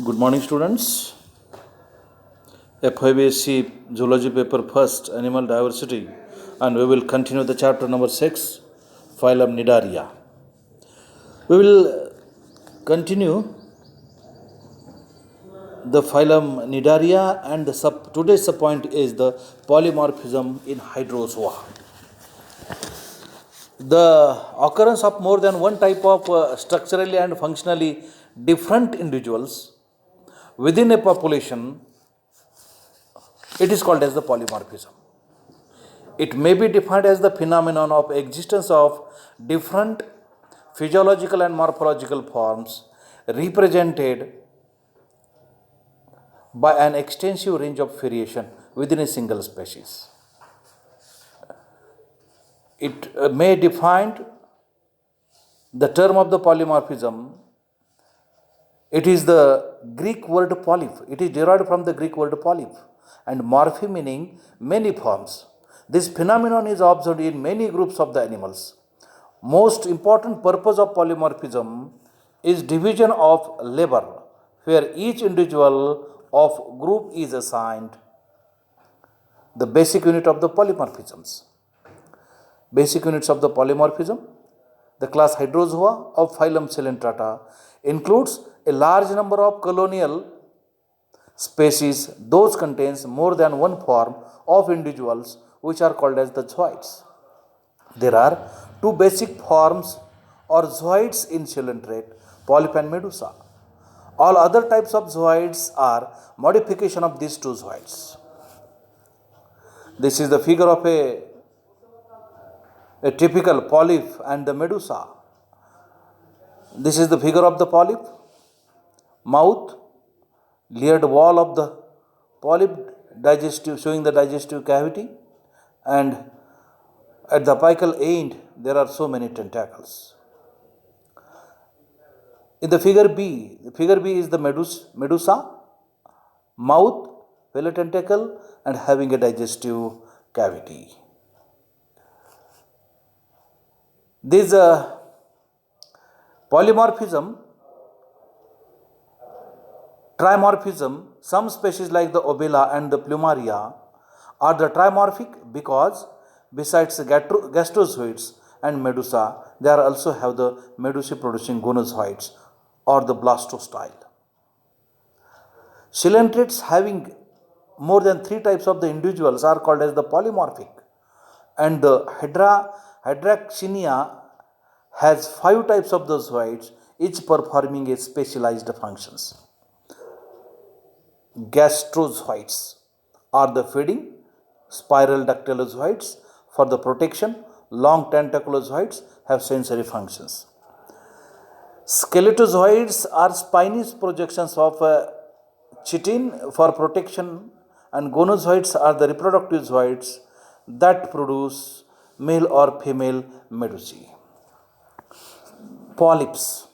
Good morning, students. FIBSC Zoology paper first, Animal Diversity, and we will continue the chapter number 6, Phylum Nidaria. We will continue the phylum Nidaria, and today's point is the polymorphism in Hydrozoa. The occurrence of more than one type of structurally and functionally different individuals within a population, it is called as the polymorphism. It may be defined as the phenomenon of existence of different physiological and morphological forms represented by an extensive range of variation within a single species. It may define the term of the polymorphism. It is the Greek word polyp. It is derived from the Greek word polyp and morphe meaning many forms. This phenomenon is observed in many groups of the animals. Most important purpose of polymorphism is division of labor, where each individual of group is assigned the basic unit of the polymorphisms. Basic units of the polymorphism. The class Hydrozoa of phylum Coelenterata includes a large number of colonial species. Those contains more than one form of individuals which are called as the zooids. There are two basic forms or zooids in coelenterate, polyp and medusa. All other types of zooids are modification of these two zooids. This is the figure of a typical polyp and the medusa. This is the figure of the polyp, mouth, layered wall of the polyp, digestive, showing the digestive cavity, and at the apical end there are so many tentacles. In the figure B is the medusa, mouth, tentacle, and having a digestive cavity. This polymorphism, trimorphism, some species like the obela and the plumaria are the trimorphic because besides the gastrozoids and medusa, they are also have the medusae producing gonozoids or the blastostyle. Coelentrates having more than three types of the individuals are called as the polymorphic, and the Hydraxinia has 5 types of the zooids, each performing a specialized functions. Gastrozoids are the feeding, spiral dactylozoids for the protection, long tentaculozoids have sensory functions. Skeletozoids are spiny projections of chitin for protection, and gonozoids are the reproductive zooids that produce male or female medusae. Polyps,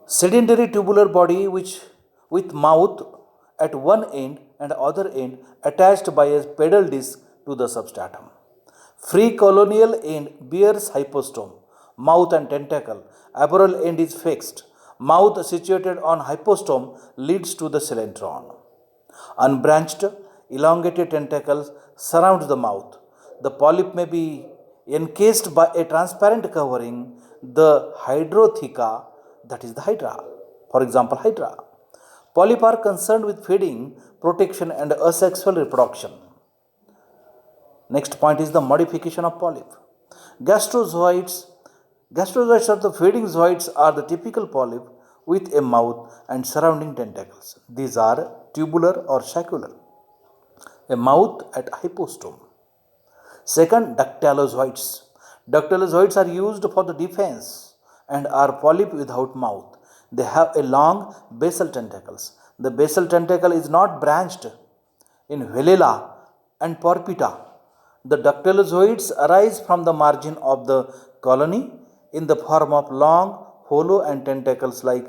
sedentary tubular body with mouth at one end and other end attached by a pedal disc to the substratum. Free colonial end bears hypostome, mouth and tentacle. Aboral end is fixed. Mouth situated on hypostome leads to the coelentron. Unbranched, elongated tentacles surround the mouth. The polyp may be encased by a transparent covering, the hydrotheca, that is the hydra. For example, hydra. Polyp are concerned with feeding, protection, and asexual reproduction. Next point is the modification of polyp. Gastrozoids are the feeding zooids are the typical polyp with a mouth and surrounding tentacles. These are tubular or saccular. A mouth at hypostome. Second, dactylozoids. Dactylozoids are used for the defense and are polyp without mouth. They have a long basal tentacles. The basal tentacle is not branched. In Velella and Porpita, the dactylozoids arise from the margin of the colony in the form of long, hollow and tentacles like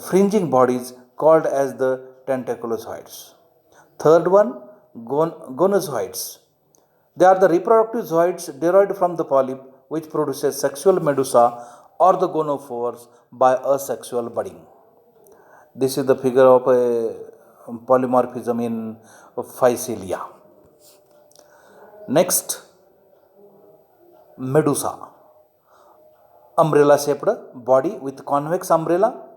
fringing bodies called as the tentaculozoids. Third one, gonozoids. They are the reproductive zooids derived from the polyp which produces sexual medusa or the gonophores by asexual budding. This is the figure of a polymorphism in Physalia. Next, medusa. Umbrella shaped body with convex umbrella,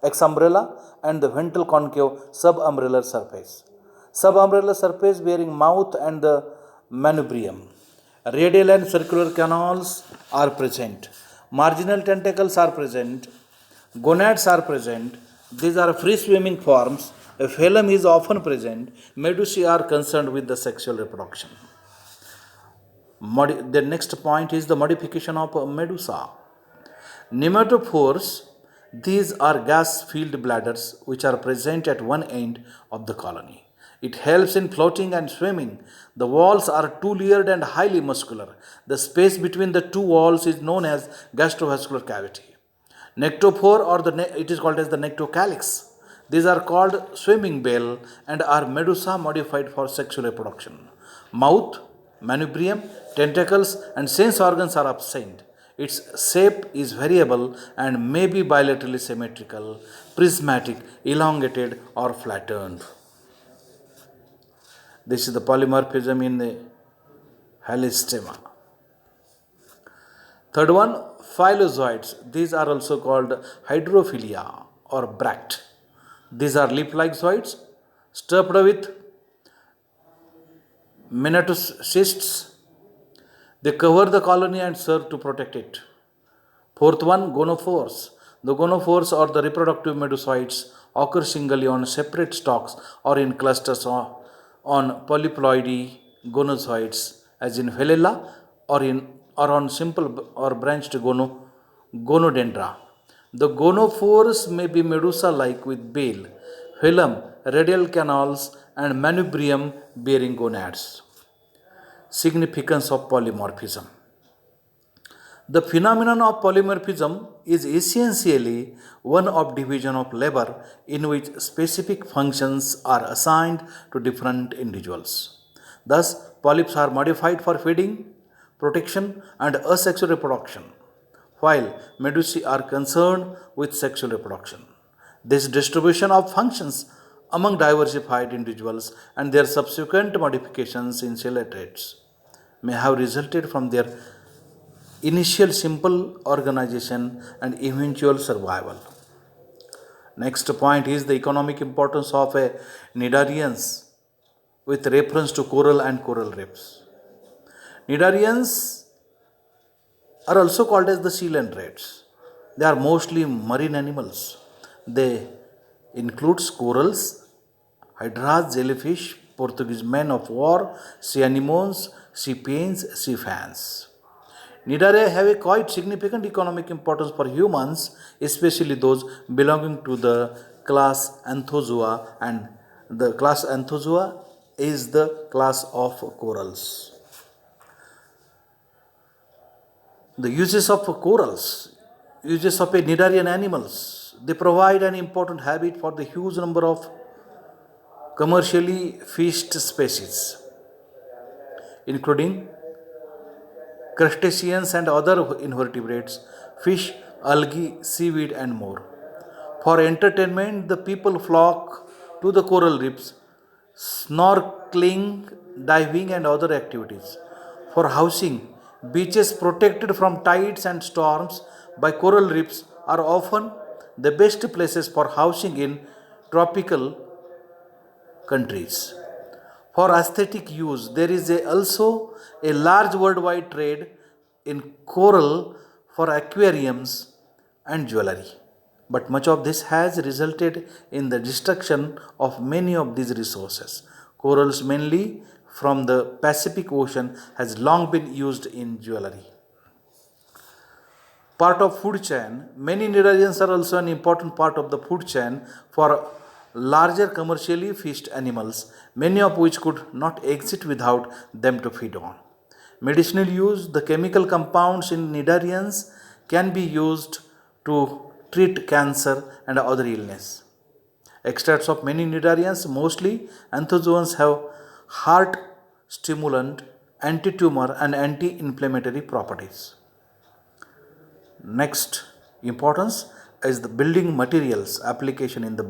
ex-umbrella, and the ventral concave subumbellar surface. Subumbellar surface bearing mouth and the manubrium. Radial and circular canals are present. Marginal tentacles are present. Gonads are present. These are free swimming forms. A phylum is often present. Medusae are concerned with the sexual reproduction. The next point is the modification of medusa. Nematophores, these are gas-filled bladders which are present at one end of the colony. It helps in floating and swimming. The walls are two-layered and highly muscular. The space between the two walls is known as gastrovascular cavity. Nectophore, it is called as the nectocalyx. These are called swimming bell and are medusa modified for sexual reproduction. Mouth, manubrium, tentacles and sense organs are absent. Its shape is variable and may be bilaterally symmetrical, prismatic, elongated or flattened. This is the polymorphism in the halistema. Third one, phylozoites. These are also called hydrophilia or bract. These are leaf-like zoids stuffed with menocysts. They cover the colony and serve to protect it. Fourth one, gonophores. The gonophores or the reproductive medusoids occur singly on separate stalks or in clusters on polyploidy gonozoids as in Phylella or on simple or branched gonodendra. The gonophores may be medusa-like with bale, phylum, radial canals and manubrium bearing gonads. Significance of polymorphism. The phenomenon of polymorphism is essentially one of division of labor in which specific functions are assigned to different individuals. Thus, polyps are modified for feeding, protection and asexual reproduction, while medusae are concerned with sexual reproduction. This distribution of functions among diversified individuals and their subsequent modifications in cellular traits may have resulted from their initial simple organization and eventual survival. Next point is the economic importance of a cnidarians with reference to coral and coral reefs. Cnidarians are also called as the sea land rats. They are mostly marine animals. They include corals, hydras, jellyfish, Portuguese men of war, sea anemones, sea pains, sea fans. Cnidaria have a quite significant economic importance for humans, especially those belonging to the class Anthozoa, and the class Anthozoa is the class of corals. The uses of corals, uses of a cnidarian animals, they provide an important habitat for the huge number of commercially fished species, including crustaceans and other invertebrates, fish, algae, seaweed, and more. For entertainment, the people flock to the coral reefs, snorkeling, diving, and other activities. For housing, beaches protected from tides and storms by coral reefs are often the best places for housing in tropical countries. For aesthetic use, there is also a large worldwide trade in coral for aquariums and jewelry. But much of this has resulted in the destruction of many of these resources. Corals, mainly from the Pacific Ocean, has long been used in jewelry. Part of food chain, many cnidarians are also an important part of the food chain for larger commercially fished animals, many of which could not exist without them to feed on. Medicinal use, the chemical compounds in cnidarians can be used to treat cancer and other illness. Extracts of many cnidarians, mostly anthozoans, have heart stimulant, anti-tumor and anti-inflammatory properties. Next importance is the building materials, application in the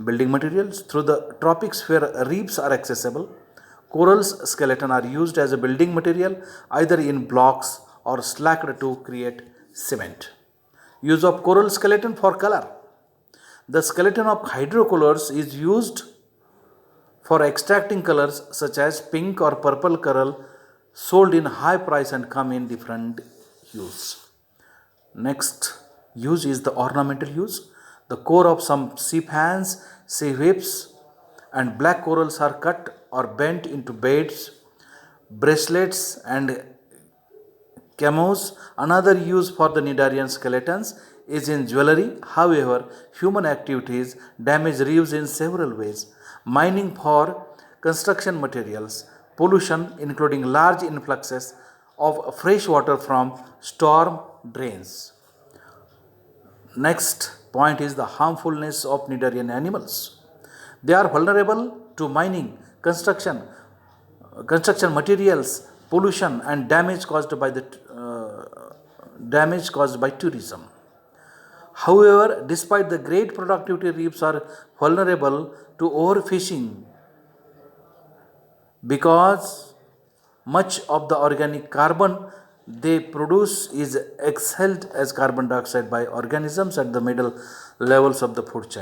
building materials. Through the tropics where reefs are accessible, corals skeleton are used as a building material either in blocks or slacked to create cement. Use of coral skeleton for color. The skeleton of hydrocolors is used for extracting colors such as pink or purple coral, sold in high price and come in different hues. Next use is the ornamental use. The core of some sea fans, sea whips, and black corals are cut or bent into beads, bracelets, and camos. Another use for the Cnidarian skeletons is in jewelry. However, human activities damage reefs in several ways. Mining for construction materials, pollution, including large influxes of fresh water from storm drains. Next point is the harmfulness of Cnidarian animals. They are vulnerable to mining, construction materials, pollution, and damage caused by tourism. However, despite the great productivity, reefs are vulnerable to overfishing because much of the organic carbon they produce is exhaled as carbon dioxide by organisms at the middle levels of the food chain.